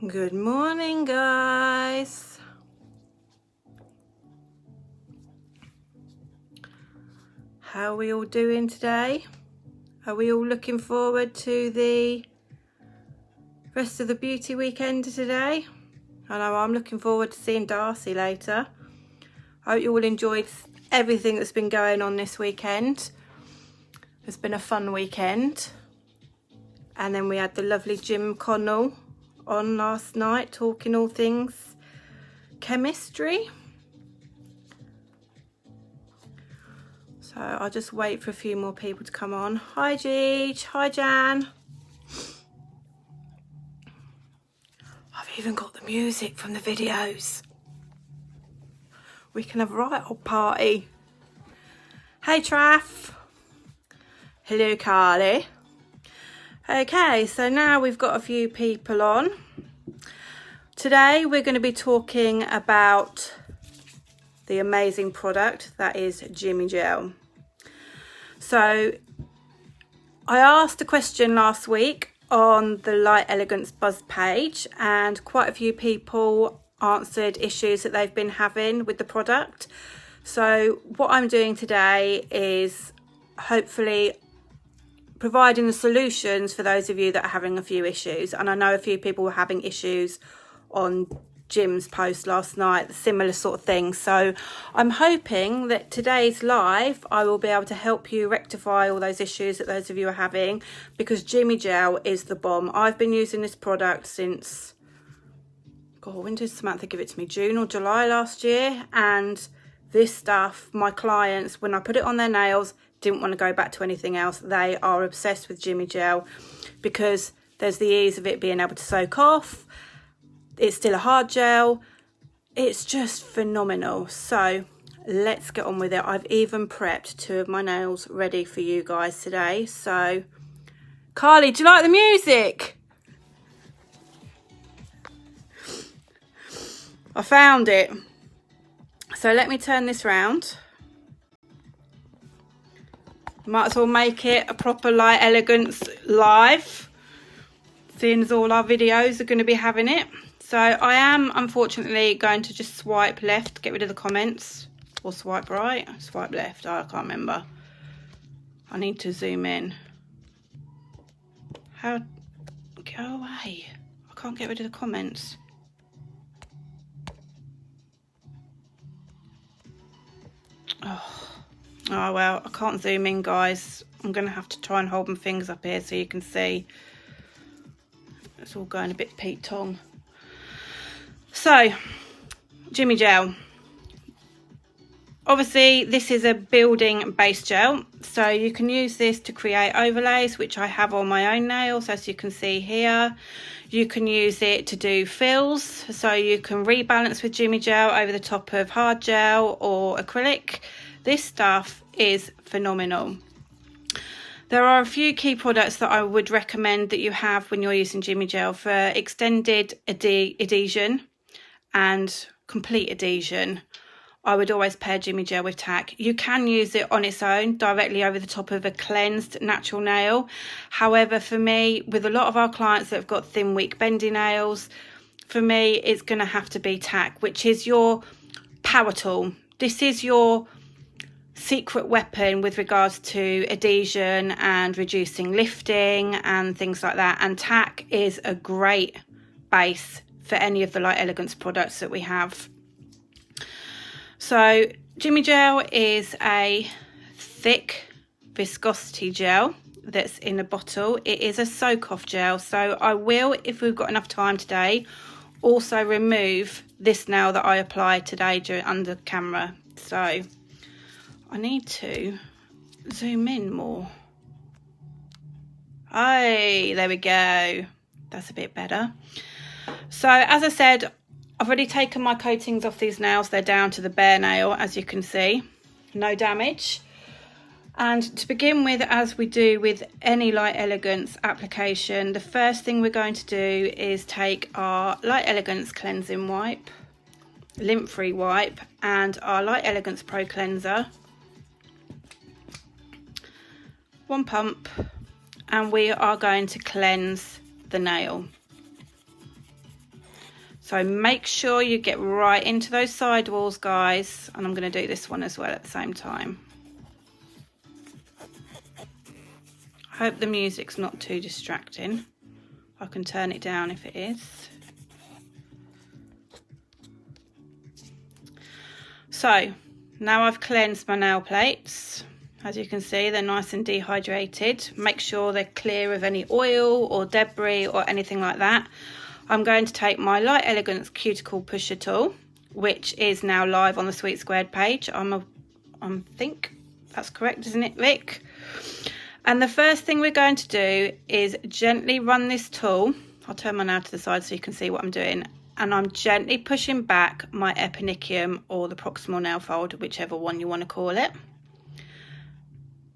Good morning, guys. How are we all doing today? Are we all looking forward to the rest of the beauty weekend today? I know I'm looking forward to seeing Darcy later. I hope you all enjoyed everything that's been going on this weekend. It's been a fun weekend. And then we had the lovely Jim Connell on last night talking all things chemistry. So I'll just wait for a few more people to come on. Hi Jeej, hi Jan. I've even got the music from the videos. We can have a right old party. Hey Traff. Hello Carly. Okay, so now we've got a few people on. Today we're going to be talking about the amazing product that is JimmyGel. So I asked a question last week on the Light Elegance Buzz page, and quite a few people answered issues that they've been having with the product. So what I'm doing today is hopefully providing the solutions for those of you that are having a few issues. And I know a few people were having issues on Jim's post last night, similar sort of thing. So I'm hoping that today's live I will be able to help you rectify all those issues that those of you are having, because JimmyGel is the bomb. I've been using this product since, God, when did Samantha give it to me? June or July last year. And this stuff, my clients, when I put it on their nails, didn't want to go back to anything else. They are obsessed with JimmyGel because there's the ease of it being able to soak off. It's still a hard gel. It's just phenomenal. So let's get on with it. I've even prepped 2 of my nails ready for you guys today. So Carly, do you like the music? I found it. So let me turn this round. Might as well make it a proper Light Elegance live, seeing as all our videos are going to be having it. So I am unfortunately going to just swipe left, get rid of the comments, or swipe right, swipe left, I can't remember. I need to zoom in. How, go away, I can't get rid of the comments. Oh well, I can't zoom in, guys. I'm going to have to try and hold my fingers up here so you can see. It's all going a bit Pete Tong. So, JimmyGel. Obviously, this is a building base gel. So you can use this to create overlays, which I have on my own nails, as you can see here. You can use it to do fills. So you can rebalance with JimmyGel over the top of hard gel or acrylic. This stuff is phenomenal. There are a few key products that I would recommend that you have when you're using JimmyGel for extended adhesion and complete adhesion. I would always pair JimmyGel with tack. You can use it on its own directly over the top of a cleansed natural nail. However, for me, with a lot of our clients that have got thin, weak, bendy nails, for me, it's going to have to be tack, which is your power tool. This is your secret weapon with regards to adhesion and reducing lifting and things like that. And tack is a great base for any of the Light Elegance products that we have. So JimmyGel is a thick viscosity gel that's in a bottle. It is a soak off gel, so I will, if we've got enough time today, also remove this nail that I applied today under camera. So I need to zoom in more. Hey, there we go. That's a bit better. So as I said, I've already taken my coatings off these nails. They're down to the bare nail, as you can see. No damage. And to begin with, as we do with any Light Elegance application, the first thing we're going to do is take our Light Elegance cleansing wipe, lint-free wipe, and our Light Elegance Pro Cleanser. One pump, and we are going to cleanse the nail. So make sure you get right into those side walls, guys. And I'm going to do this one as well at the same time. I hope the music's not too distracting. I can turn it down if it is. So now I've cleansed my nail plates. As you can see, they're nice and dehydrated. Make sure they're clear of any oil or debris or anything like that. I'm going to take my Light Elegance cuticle pusher tool, which is now live on the Sweet Squared page. I think that's correct, isn't it, Vic? And the first thing we're going to do is gently run this tool. I'll turn my nail to the side so you can see what I'm doing. And I'm gently pushing back my epinicium or the proximal nail fold, whichever one you want to call it.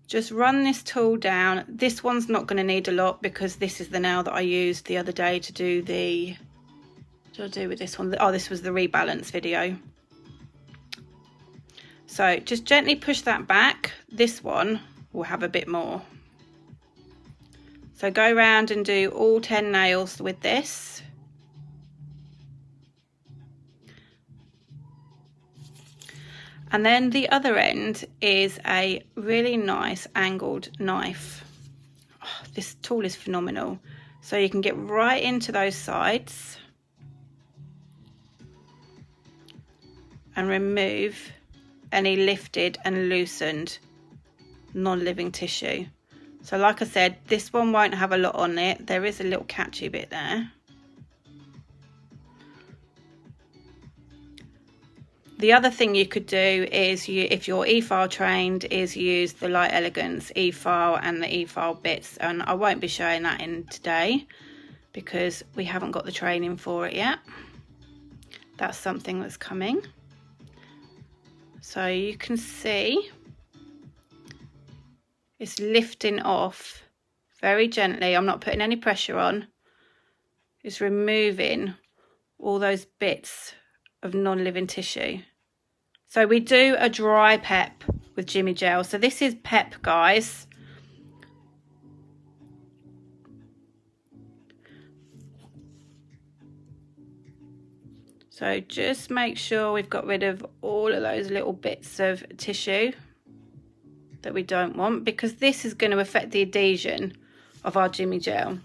Just run this tool down. This one's not going to need a lot because this is the nail that I used the other day to do the... What did I do with this one? Oh, this was the rebalance video. So just gently push that back. This one will have a bit more. So go around and do all 10 nails with this. And then the other end is a really nice angled knife. Oh, this tool is phenomenal. So you can get right into those sides and remove any lifted and loosened non-living tissue. So like I said, this one won't have a lot on it. There is a little catchy bit there. The other thing you could do is, if you're e-file trained, is use the Light Elegance e-file and the e-file bits. And I won't be showing that in today because we haven't got the training for it yet. That's something that's coming. So you can see it's lifting off very gently. I'm not putting any pressure on. It's removing all those bits of non-living tissue. So we do a dry pep with JimmyGel. So this is pep, guys. So just make sure we've got rid of all of those little bits of tissue that we don't want, because this is going to affect the adhesion of our JimmyGel.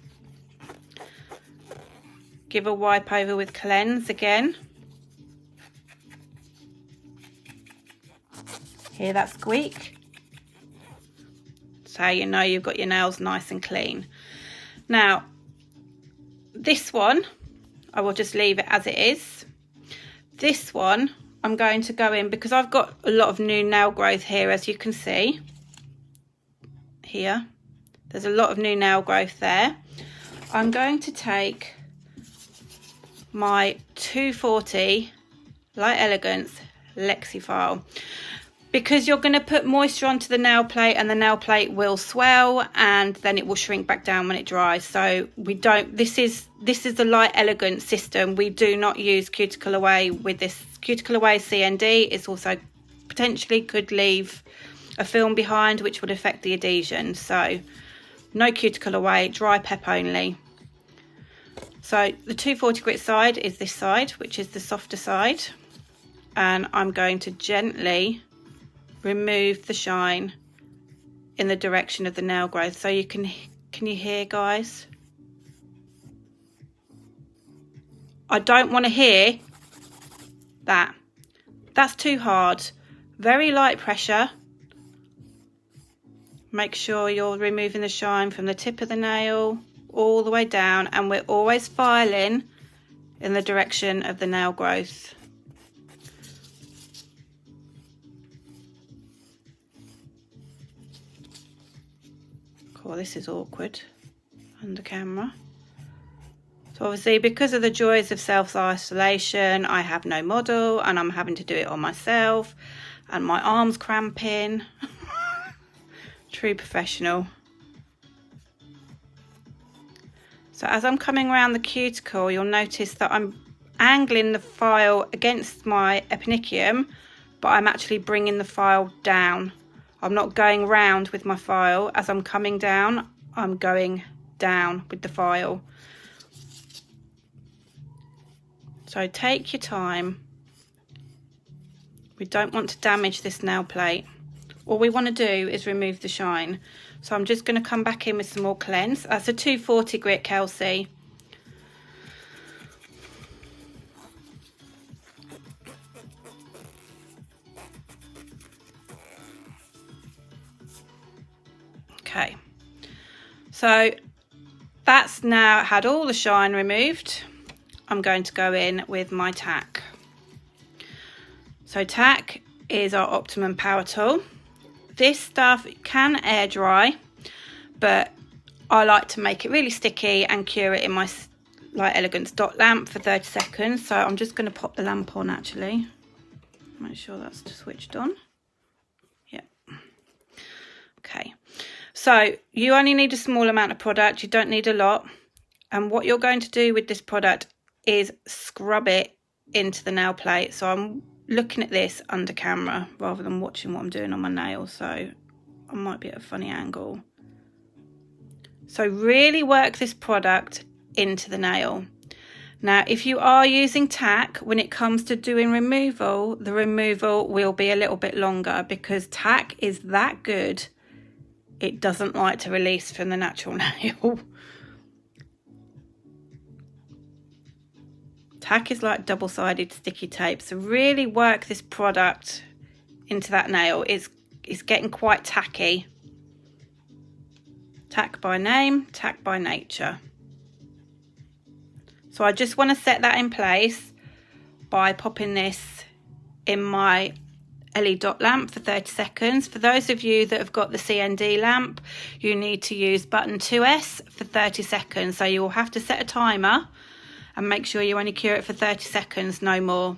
Give a wipe over with cleanse again. Hear that squeak? So you know you've got your nails nice and clean. Now, this one, I will just leave it as it is. This one, I'm going to go in because I've got a lot of new nail growth here, as you can see. Here, there's a lot of new nail growth there. I'm going to take my 240 Light Elegance Lexi file, because you're going to put moisture onto the nail plate and the nail plate will swell and then it will shrink back down when it dries. So we don't, this is the Light Elegance system. We do not use cuticle away with this. Cuticle away CND. It's also potentially could leave a film behind which would affect the adhesion. So no cuticle away, dry pep only. So the 240 grit side is this side, which is the softer side, and I'm going to gently remove the shine in the direction of the nail growth. So you can you hear, guys? I don't want to hear that. That's too hard. Very light pressure. Make sure you're removing the shine from the tip of the nail all the way down, and we're always filing in the direction of the nail growth. Cool, this is awkward under camera. So obviously, because of the joys of self-isolation, I have no model and I'm having to do it on myself, and my arm's cramping. True professional. So as I'm coming around the cuticle, you'll notice that I'm angling the file against my epinicium, but I'm actually bringing the file down. I'm not going round with my file. As I'm coming down, I'm going down with the file. So take your time. We don't want to damage this nail plate. All we want to do is remove the shine. So I'm just going to come back in with some more cleanse. That's a 240 grit, Kelsey. Okay, so that's now had all the shine removed. I'm going to go in with my tack. So tack is our optimum power tool. This stuff can air dry, but I like to make it really sticky and cure it in my Elegance dot lamp for 30 seconds. So I'm just going to pop the lamp on actually. Make sure that's switched on. Yeah. Okay. So you only need a small amount of product. You don't need a lot. And what you're going to do with this product is scrub it into the nail plate. So I'm looking at this under camera rather than watching what I'm doing on my nails. So I might be at a funny angle. So really work this product into the nail. Now, if you are using tack, when it comes to doing removal, the removal will be a little bit longer because tack is that good. It doesn't like to release from the natural nail. Tack is like double-sided sticky tape. So really work this product into that nail. It's getting quite tacky. Tack by name, tack by nature. So I just want to set that in place by popping this in my LED dot lamp for 30 seconds. For those of you that have got the CND lamp, you need to use button 2S for 30 seconds. So you will have to set a timer and make sure you only cure it for 30 seconds, no more.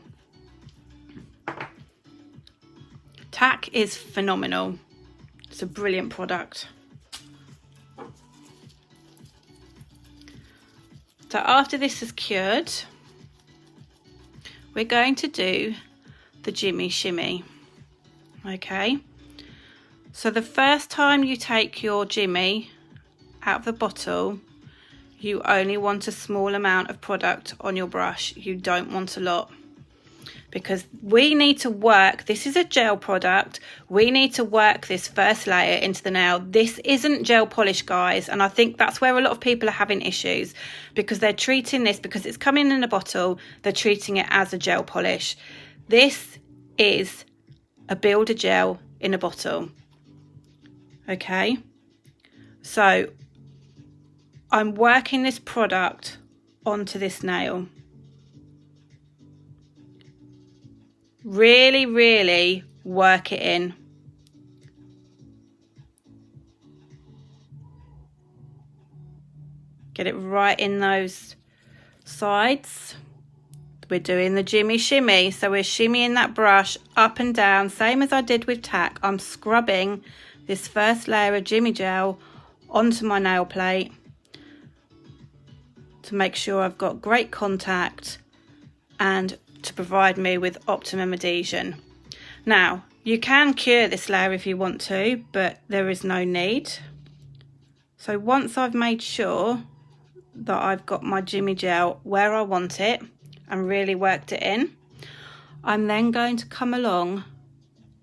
Tack is phenomenal. It's a brilliant product. So after this is cured, we're going to do the Jimmy Shimmy. Okay, so the first time you take your Jimmy out of the bottle, you only want a small amount of product on your brush. You don't want a lot, because we need to work, this is a gel product, we need to work this first layer into the nail. This isn't gel polish, guys, and I think that's where a lot of people are having issues, because they're treating this, because it's coming in a bottle, they're treating it as a gel polish. This is a builder gel in a bottle. Okay, so I'm working this product onto this nail. Really, really work it in. Get it right in those sides. We're doing the Jimmy Shimmy, so we're shimmying that brush up and down, same as I did with tack. I'm scrubbing this first layer of JimmyGel onto my nail plate to make sure I've got great contact and to provide me with optimum adhesion. Now, you can cure this layer if you want to, but there is no need. So once I've made sure that I've got my JimmyGel where I want it and really worked it in, I'm then going to come along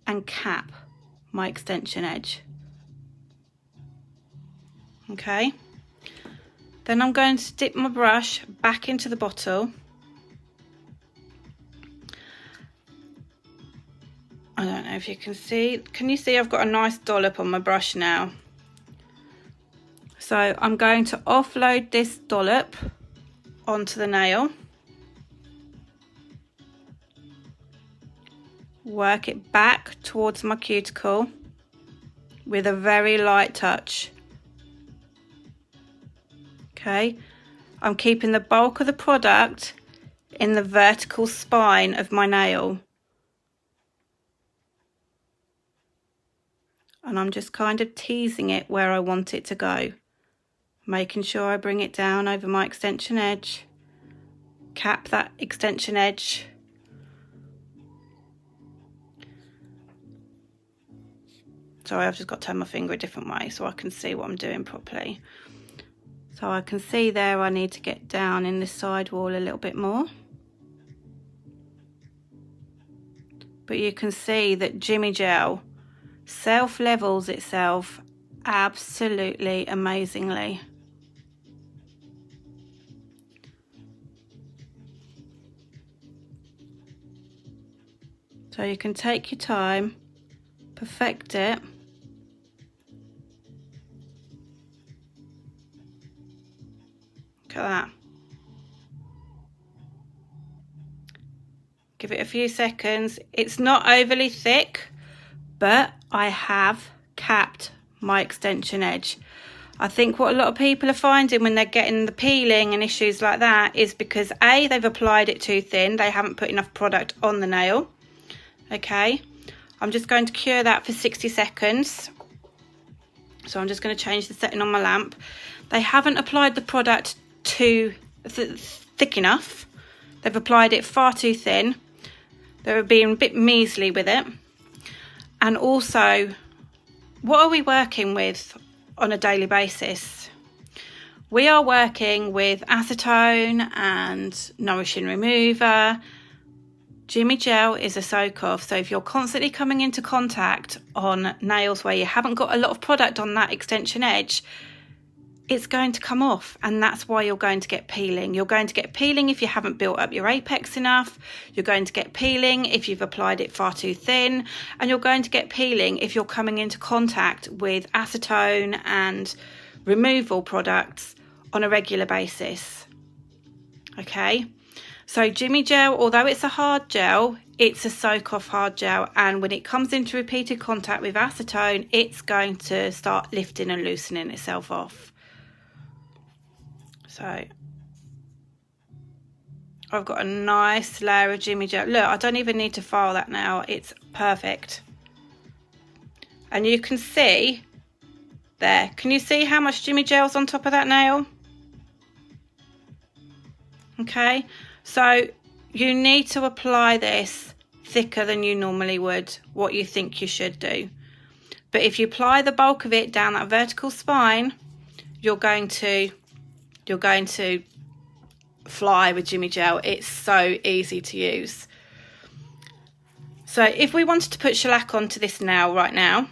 and cap my extension edge. Okay, then I'm going to dip my brush back into the bottle. I don't know if you can see. Can you see I've got a nice dollop on my brush now? So I'm going to offload this dollop onto the nail. Work it back towards my cuticle with a very light touch. Okay, I'm keeping the bulk of the product in the vertical spine of my nail. And I'm just kind of teasing it where I want it to go. Making sure I bring it down over my extension edge. Cap that extension edge. Sorry, I've just got to turn my finger a different way so I can see what I'm doing properly. So I can see there I need to get down in this side wall a little bit more. but you can see that JimmyGel self-levels itself absolutely amazingly. So you can take your time, perfect it. Look at that. Give it a few seconds. It's not overly thick, but I have capped my extension edge. I think what a lot of people are finding when they're getting the peeling and issues like that is because A, they've applied it too thin, they haven't put enough product on the nail. Okay, I'm just going to cure that for 60 seconds. So I'm just going to change the setting on my lamp. They haven't applied the product too thick enough. They've applied it far too thin. They're being a bit measly with it. And also, what are we working with on a daily basis? We are working with acetone and nourishing remover. JimmyGel is a soak off, so if you're constantly coming into contact on nails where you haven't got a lot of product on that extension edge, it's going to come off, and that's why you're going to get peeling. You're going to get peeling if you haven't built up your apex enough. You're going to get peeling if you've applied it far too thin, and you're going to get peeling if you're coming into contact with acetone and removal products on a regular basis. Okay, so JimmyGel, although it's a hard gel, it's a soak off hard gel, and when it comes into repeated contact with acetone, it's going to start lifting and loosening itself off. So I've got a nice layer of JimmyGel. Look, I don't even need to file that now. It's perfect. And you can see there. Can you see how much JimmyGel's on top of that nail? Okay, so you need to apply this thicker than you normally would, what you think you should do. But if you apply the bulk of it down that vertical spine, you're going to fly with JimmyGel. It's so easy to use. So if we wanted to put shellac onto this nail right now,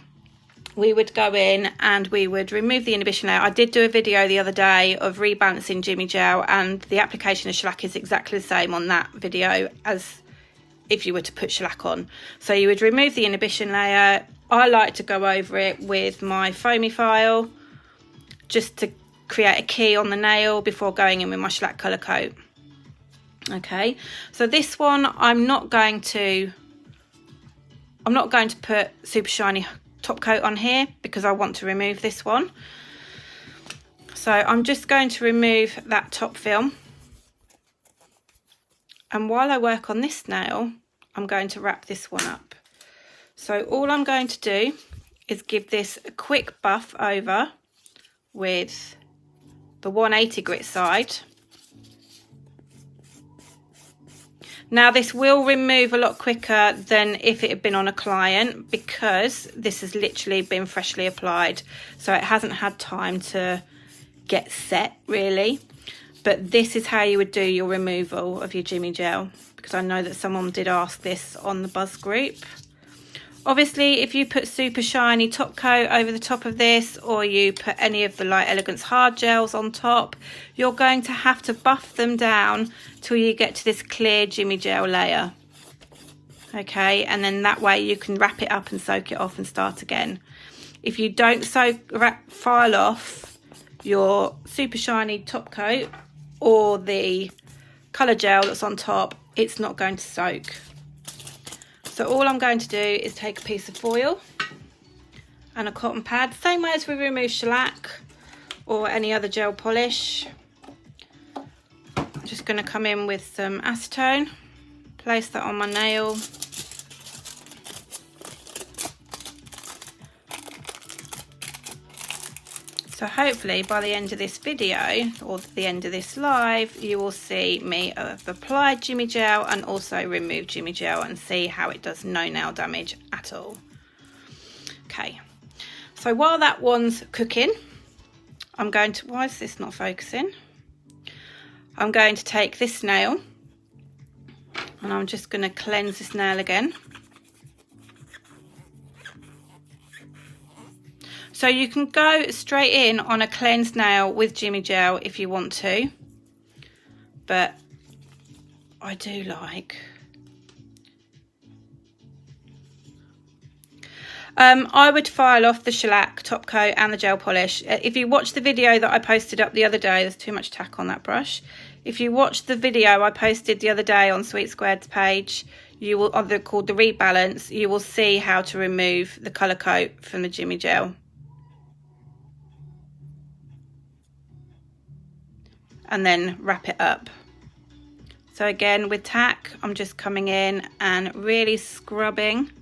we would go in and we would remove the inhibition layer. I did do a video the other day of rebalancing JimmyGel, and the application of shellac is exactly the same on that video as if you were to put shellac on. So you would remove the inhibition layer. I like to go over it with my foamy file just to create a key on the nail before going in with my shellac colour coat. Okay, so this one I'm not going to put super shiny top coat on here because I want to remove this one. So I'm just going to remove that top film, and while I work on this nail, I'm going to wrap this one up. So all I'm going to do is give this a quick buff over with the 180 grit side. Now this will remove a lot quicker than if it had been on a client, because this has literally been freshly applied, so it hasn't had time to get set really. But this is how you would do your removal of your JimmyGel, because I know that someone did ask this on the Buzz group. Obviously, if you put super shiny top coat over the top of this, or you put any of the light Elegance hard gels on top, you're going to have to buff them down till you get to this clear JimmyGel layer. Okay, and then that way you can wrap it up and soak it off and start again. If you don't file off your super shiny top coat or the colour gel that's on top, it's not going to soak. So all I'm going to do is take a piece of foil and a cotton pad, same way as we remove shellac or any other gel polish. I'm just going to come in with some acetone, place that on my nail. So hopefully by the end of this video, or the end of this live, you will see me have applied JimmyGel and also removed JimmyGel, and see how it does no nail damage at all. Okay, so while that one's cooking, I'm going to, why is this not focusing? I'm going to take this nail and I'm just going to cleanse this nail again. So you can go straight in on a cleansed nail with JimmyGel if you want to, but I do like. I would file off the shellac top coat and the gel polish. If you watch the video that I posted up the other day, there's too much tack on that brush. If you watch the video I posted the other day on Sweet Squared's page, you will, called the Rebalance, you will see how to remove the colour coat from the JimmyGel. And then wrap it up. So again, with tack, I'm just coming in and really scrubbing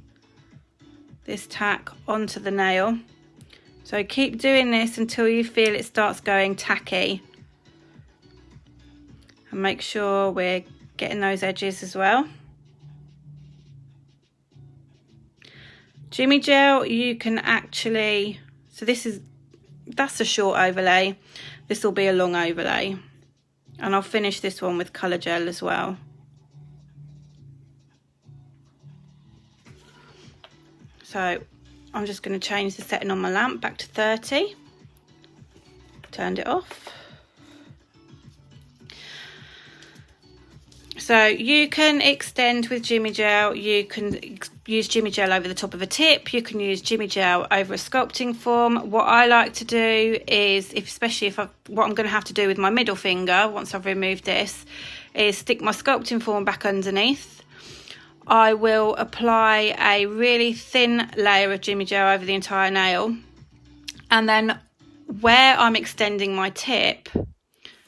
this tack onto the nail. So keep doing this until you feel it starts going tacky. And make sure we're getting those edges as well. JimmyGel, you can actually, so that's a short overlay. This will be a long overlay. And I'll finish this one with colour gel as well. So I'm just going to change the setting on my lamp back to 30. Turned it off. So you can extend with JimmyGel. You can use JimmyGel over the top of a tip. You can use JimmyGel over a sculpting form. What I like to do is, especially if what I'm going to have to do with my middle finger once I've removed this, is stick my sculpting form back underneath. I will apply a really thin layer of JimmyGel over the entire nail, and then where I'm extending my tip,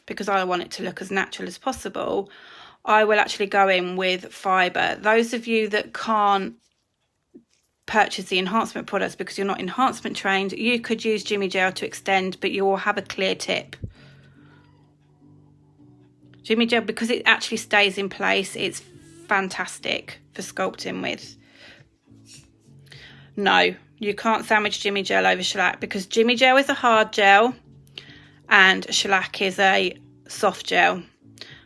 because I want it to look as natural as possible, I will actually go in with fibre. Those of you that can't purchase the enhancement products because you're not enhancement trained, you could use JimmyGel to extend, but you will have a clear tip. JimmyGel, because it actually stays in place, it's fantastic for sculpting with. No, you can't sandwich JimmyGel over shellac, because JimmyGel is a hard gel and shellac is a soft gel.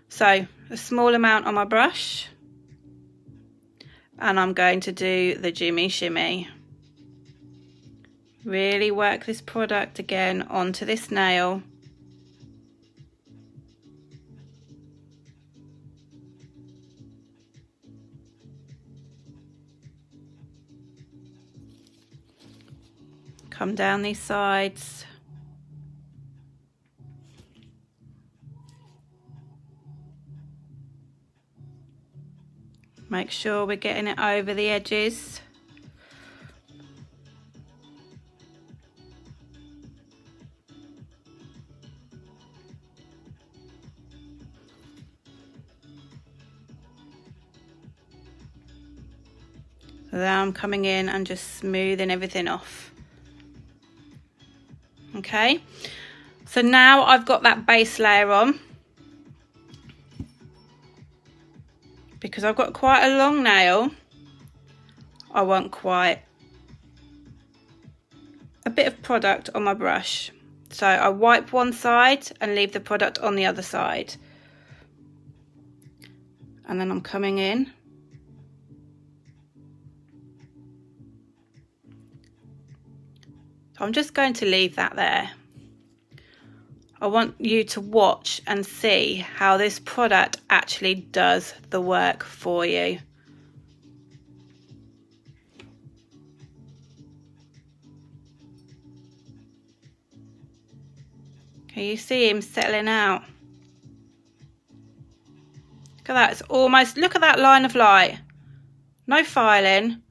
So a small amount on my brush, and I'm going to do the Jimmy shimmy. Really work this product again onto this nail. Come down these sides. Make sure we're getting it over the edges. So now I'm coming in and just smoothing everything off. Okay, so now I've got that base layer on. Because I've got quite a long nail, I want quite a bit of product on my brush. So I wipe one side and leave the product on the other side. And then I'm coming in. So I'm just going to leave that there. I want you to watch and see how this product actually does the work for you. Can you see him settling out? Look at that, it's almost, look at that line of light. No filing.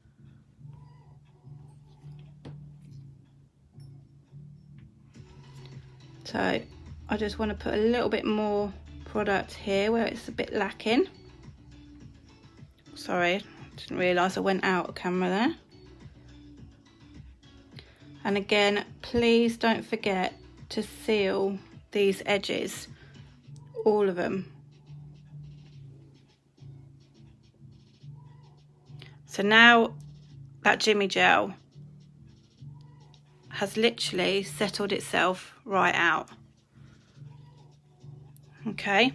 So I just want to put a little bit more product here where it's a bit lacking. Sorry, I didn't realise I went out of camera there. And again, please don't forget to seal these edges, all of them. So now that JimmyGel has literally settled itself right out. Okay,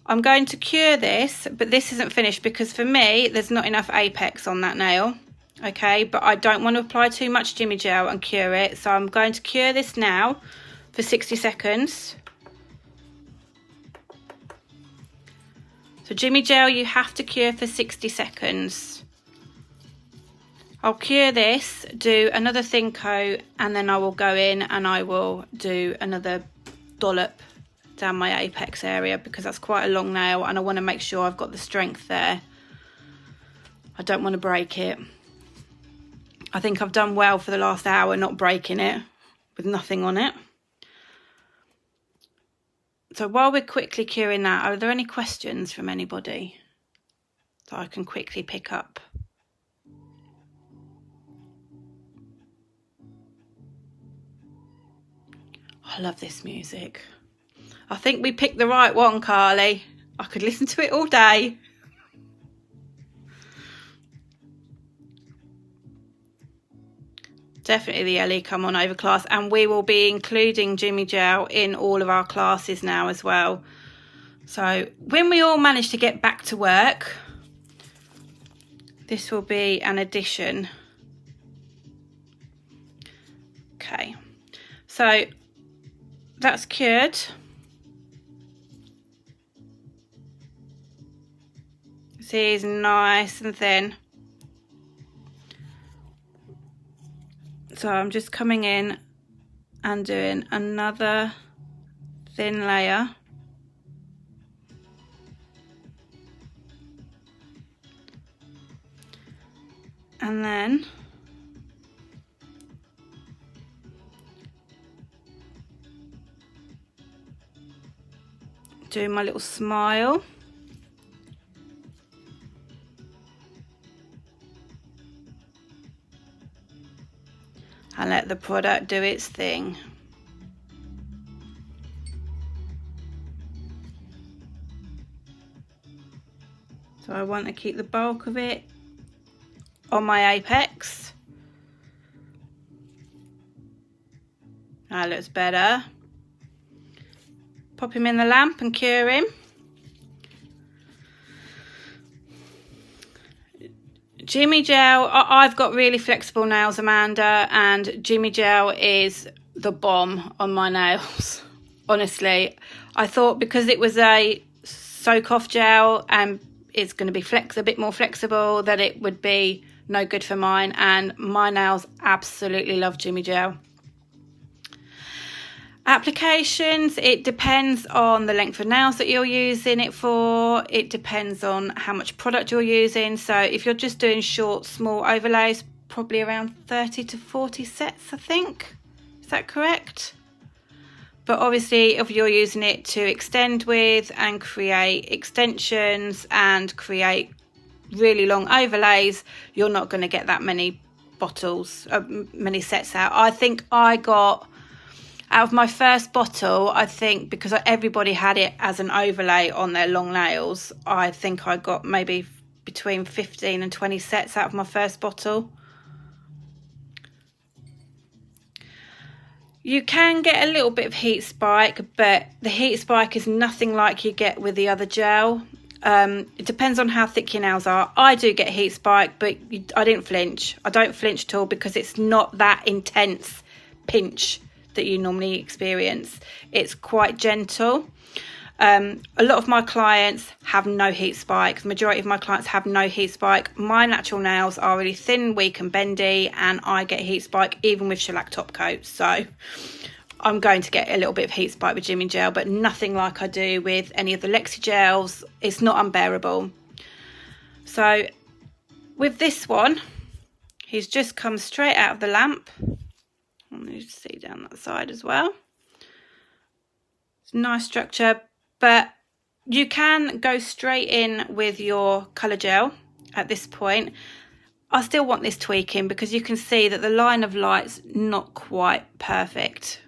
I'm going to cure this, but this isn't finished because for me there's not enough apex on that nail. okay, but I don't want to apply too much JimmyGel and cure it, so I'm going to cure this now for 60 seconds. So JimmyGel, you have to cure for 60 seconds. I'll cure this, do another thin coat, and then I will go in and I will do another dollop down my apex area, because that's quite a long nail and I want to make sure I've got the strength there. I don't want to break it. I think I've done well for the last hour not breaking it with nothing on it. So while we're quickly curing that, are there any questions from anybody that I can quickly pick up? I love this music. I think we picked the right one, Carly. I could listen to it all day. Definitely the Ellie Come On Over class, and we will be including JimmyGel in all of our classes now as well. So when we all manage to get back to work, this will be an addition. Okay, so that's cured. See, it's nice and thin. So I'm just coming in and doing another thin layer. And then doing my little smile. And let the product do its thing. So I want to keep the bulk of it on my apex. That looks better. Pop him in the lamp and cure him. JimmyGel, I've got really flexible nails, Amanda, and JimmyGel is the bomb on my nails. Honestly, I thought because it was a soak off gel and it's going to be a bit more flexible, that it would be no good for mine, and my nails absolutely love JimmyGel. Applications, it depends on the length of nails that you're using it for. It depends on how much product you're using. So if you're just doing short, small overlays, probably around 30 to 40 sets, I think. Is that correct? But obviously, if you're using it to extend with and create extensions and create really long overlays, you're not going to get that many bottles, many sets out. I think I got, out of my first bottle, I think because everybody had it as an overlay on their long nails, I think I got maybe between 15 and 20 sets out of my first bottle. You can get a little bit of heat spike, but the heat spike is nothing like you get with the other gel. It depends on how thick your nails are. I do get heat spike, but I didn't flinch. I don't flinch at all because it's not that intense pinch that you normally experience. It's quite gentle. A lot of my clients have no heat spike. The majority of my clients have no heat spike. My natural nails are really thin, weak and bendy, and I get heat spike even with shellac top coats. So I'm going to get a little bit of heat spike with JimmyGel, but nothing like I do with any of the Lexi gels. It's not unbearable. So with this one, he's just come straight out of the lamp. Let me see down that side as well. It's a nice structure, but you can go straight in with your colour gel at this point. I still want this tweaking because you can see that the line of light's not quite perfect.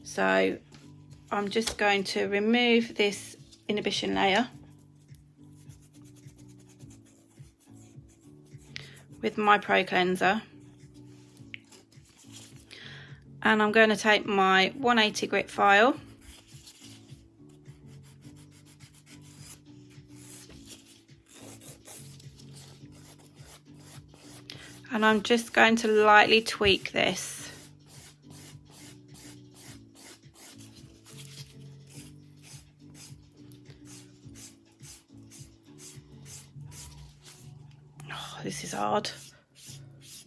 So I'm just going to remove this inhibition layer with my Pro Cleanser. And I'm going to take my 180 grit file And I'm just going to lightly tweak this. Oh, this is hard.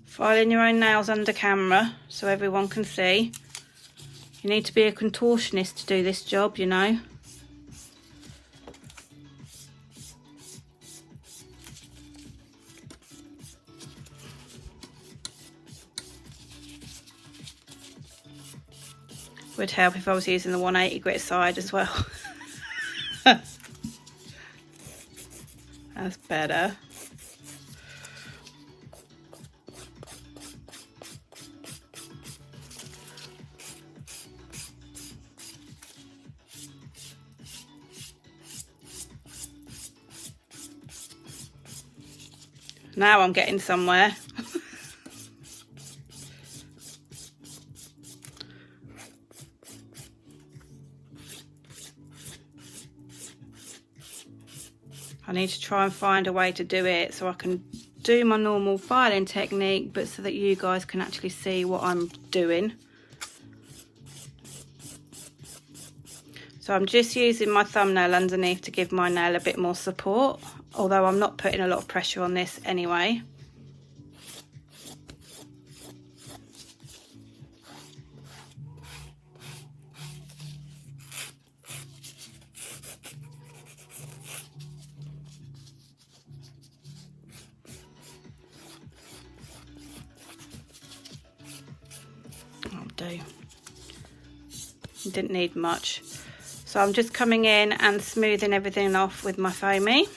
Filing your own nails under camera so everyone can see. You need to be a contortionist to do this job, you know. Would help if I was using the 180 grit side as well. That's better. Now I'm getting somewhere. I need to try and find a way to do it so I can do my normal filing technique, but so that you guys can actually see what I'm doing. So I'm just using my thumbnail underneath to give my nail a bit more support, although I'm not putting a lot of pressure on this anyway. I'll do. Didn't need much. So I'm just coming in and smoothing everything off with my foamy.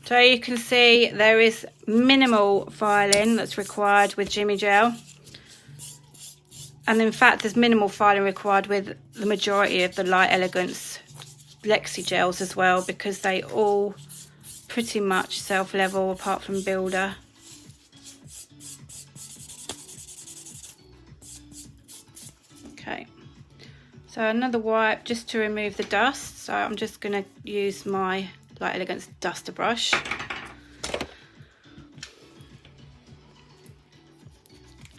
So you can see there is minimal filing that's required with JimmyGel. And in fact, there's minimal filing required with the majority of the light Elegance Lexi gels as well, because they all pretty much self-level apart from Builder. Okay, so another wipe just to remove the dust. So I'm just going to use my Light Elegance duster brush.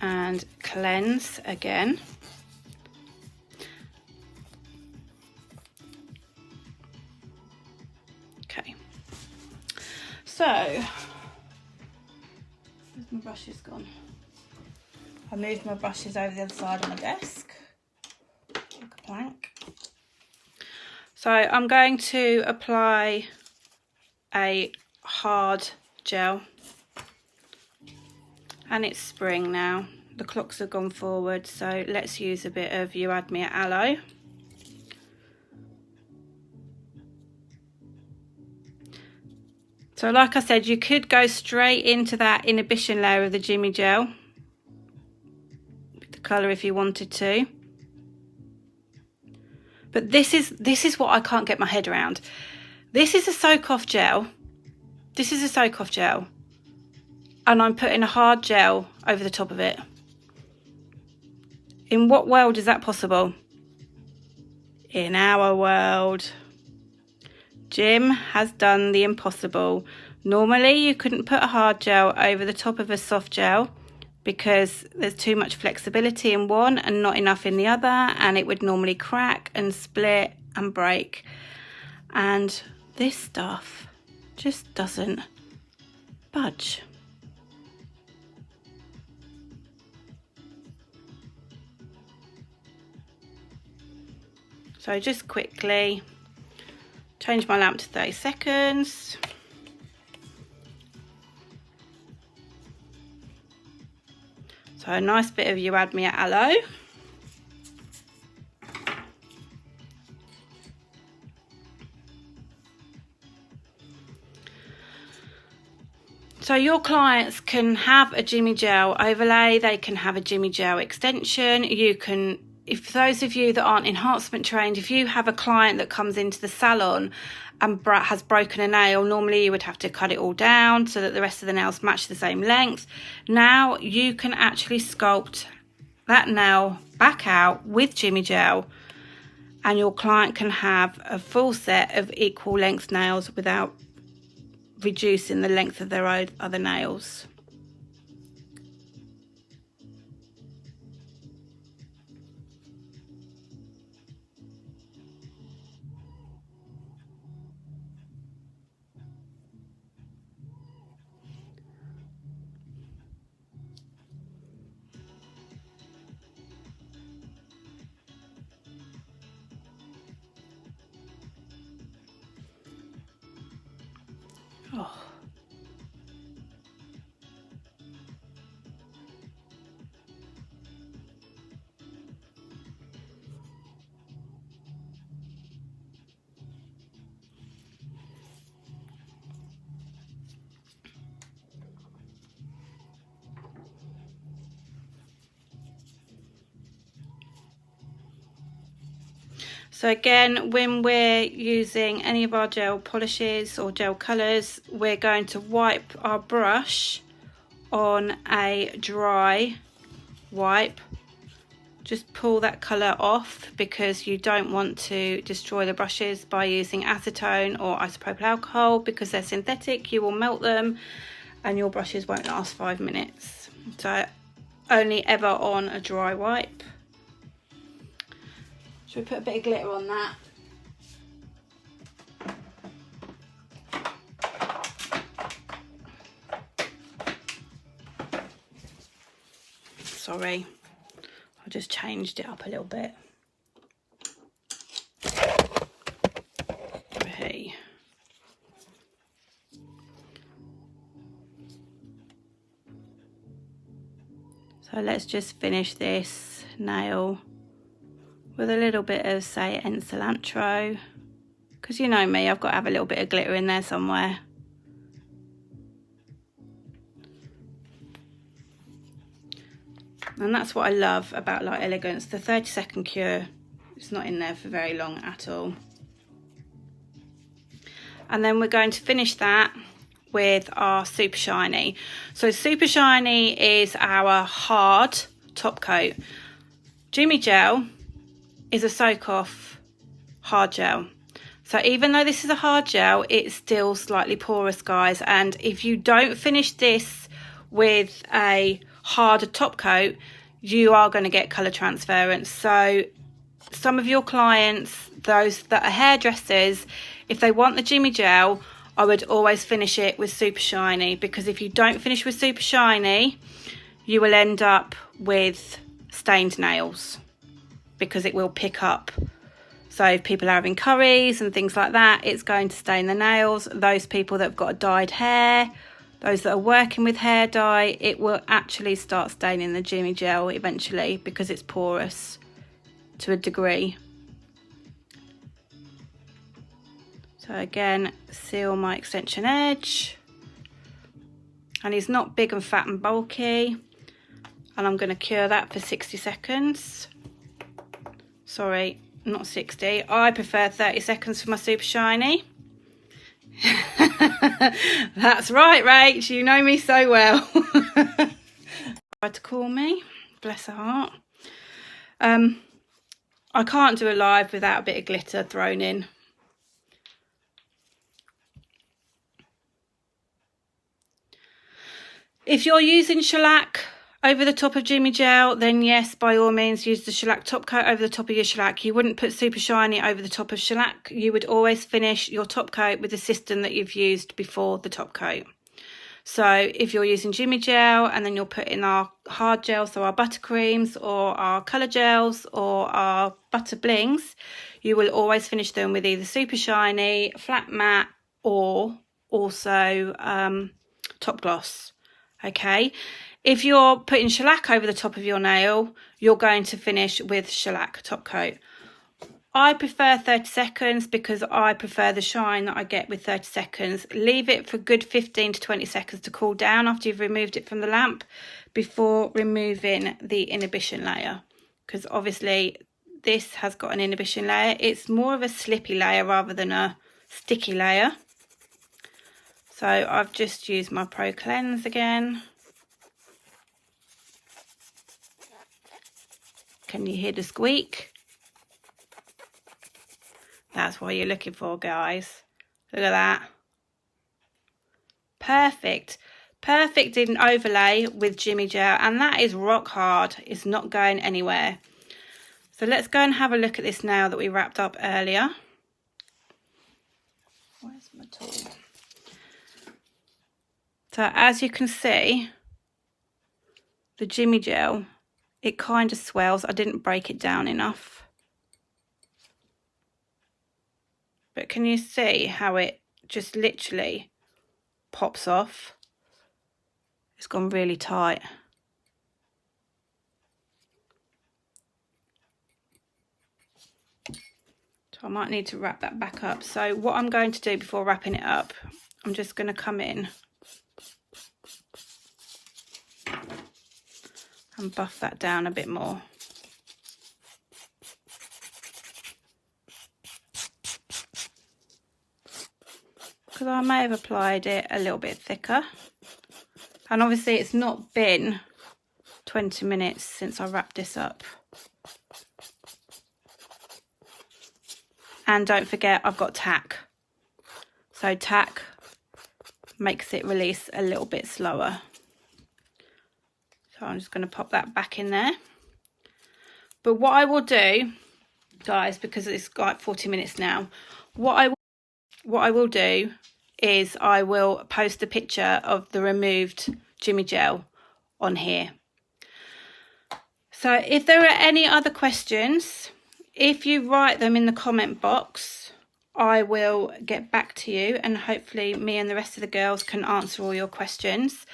And cleanse again. Okay. So, where's my brushes gone? I moved my brushes over the other side of my desk, like a plank. So I'm going to apply a hard gel, and it's spring now. The clocks have gone forward, so let's use a bit of You Had Me at Aloe. So like I said, you could go straight into that inhibition layer of the JimmyGel, the colour if you wanted to. But this is what I can't get my head around. This is a soak-off gel. This is a soak-off gel. And I'm putting a hard gel over the top of it. In what world is that possible? In our world. Jim has done the impossible. Normally you couldn't put a hard gel over the top of a soft gel because there's too much flexibility in one and not enough in the other, and it would normally crack and split and break. And this stuff just doesn't budge. So just quickly change my lamp to 30 seconds. So a nice bit of You Had Me at Aloe. So your clients can have a JimmyGel overlay, they can have a JimmyGel extension. You can, if those of you that aren't enhancement trained, if you have a client that comes into the salon and has broken a nail, normally you would have to cut it all down so that the rest of the nails match the same length. Now you can actually sculpt that nail back out with JimmyGel, and your client can have a full set of equal length nails without reducing the length of their other nails. Oh. So again, when we're using any of our gel polishes or gel colours, we're going to wipe our brush on a dry wipe. Just pull that colour off, because you don't want to destroy the brushes by using acetone or isopropyl alcohol, because they're synthetic. You will melt them and your brushes won't last 5 minutes. So only ever on a dry wipe. Should we put a bit of glitter on that? Sorry, I just changed it up a little bit. Hey. So let's just finish this nail with a little bit of, say, cilantro, because you know me, I've got to have a little bit of glitter in there somewhere. And that's what I love about like Elegance, the 30-second cure. It's not in there for very long at all. And then we're going to finish that with our Super Shiny. So Super Shiny is our hard top coat. JimmyGel is a soak off hard gel. So even though this is a hard gel, it's still slightly porous, guys. And if you don't finish this with a harder top coat, you are going to get colour transference. So some of your clients, those that are hairdressers, if they want the JimmyGel, I would always finish it with Super Shiny, because if you don't finish with Super Shiny, you will end up with stained nails, because it will pick up. So if people are having curries and things like that, it's going to stain the nails. Those people that have got a dyed hair, those that are working with hair dye, it will actually start staining the JimmyGel eventually, because it's porous to a degree. So again, seal my extension edge. And he's not big and fat and bulky. And I'm going to cure that for 60 seconds. Sorry, not 60. I prefer 30 seconds for my Super Shiny. That's right, Rach, you know me so well. Tried to call me, bless her heart. I can't do a live without a bit of glitter thrown in. If you're using shellac over the top of JimmyGel, then yes, by all means, use the shellac top coat over the top of your shellac. You wouldn't put Super Shiny over the top of shellac. You would always finish your top coat with the system that you've used before the top coat. So if you're using JimmyGel and then you're putting our hard gels, so our buttercreams or our colour gels or our butter blings, you will always finish them with either Super Shiny, flat matte, or also top gloss. Okay, if you're putting shellac over the top of your nail, you're going to finish with shellac top coat. I prefer 30 seconds because I prefer the shine that I get with 30 seconds. Leave it for a good 15 to 20 seconds to cool down after you've removed it from the lamp before removing the inhibition layer, because obviously this has got an inhibition layer. It's more of a slippy layer rather than a sticky layer. So I've just used my Pro Cleanse again. Can you hear the squeak? that's what you're looking for, guys. Look at that. Perfect. Perfect in overlay with JimmyGel, and that is rock hard. It's not going anywhere. So let's go and have a look at this nail that we wrapped up earlier. Where's my tool? So as you can see, the JimmyGel, it kind of swells. I didn't break it down enough. But can you see how it just literally pops off? It's gone really tight. So I might need to wrap that back up. So what I'm going to do before wrapping it up, I'm just going to come in and buff that down a bit more. Because I may have applied it a little bit thicker. And obviously it's not been 20 minutes since I wrapped this up. And don't forget, I've got tack. So tack makes it release a little bit slower. So I'm just going to pop that back in there. But what I will do, guys, because it's like 40 minutes now, what I will do is I will post a picture of the removed JimmyGel on here. So if there are any other questions, if you write them in the comment box, I will get back to you, and hopefully me and the rest of the girls can answer all your questions.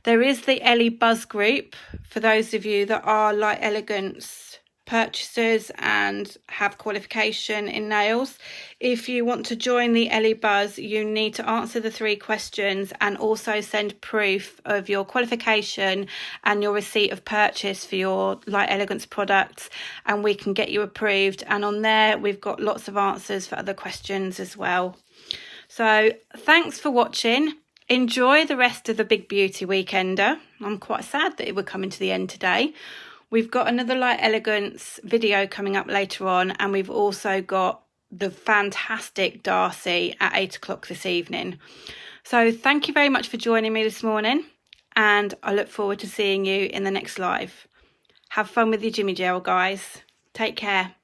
There is the Ellie Buzz group for those of you that are like Elegance purchasers and have qualification in nails. If you want to join the Ellie Buzz, you need to answer the 3 questions and also send proof of your qualification and your receipt of purchase for your Light Elegance products, and we can get you approved. And on there we've got lots of answers for other questions as well. So thanks for watching. Enjoy the rest of the Big Beauty Weekender. I'm quite sad that we're coming to the end today. We've got another Light Elegance video coming up later on, and we've also got the fantastic Darcy at 8 o'clock this evening. So thank you very much for joining me this morning, and I look forward to seeing you in the next live. Have fun with your JimmyGel, guys. Take care.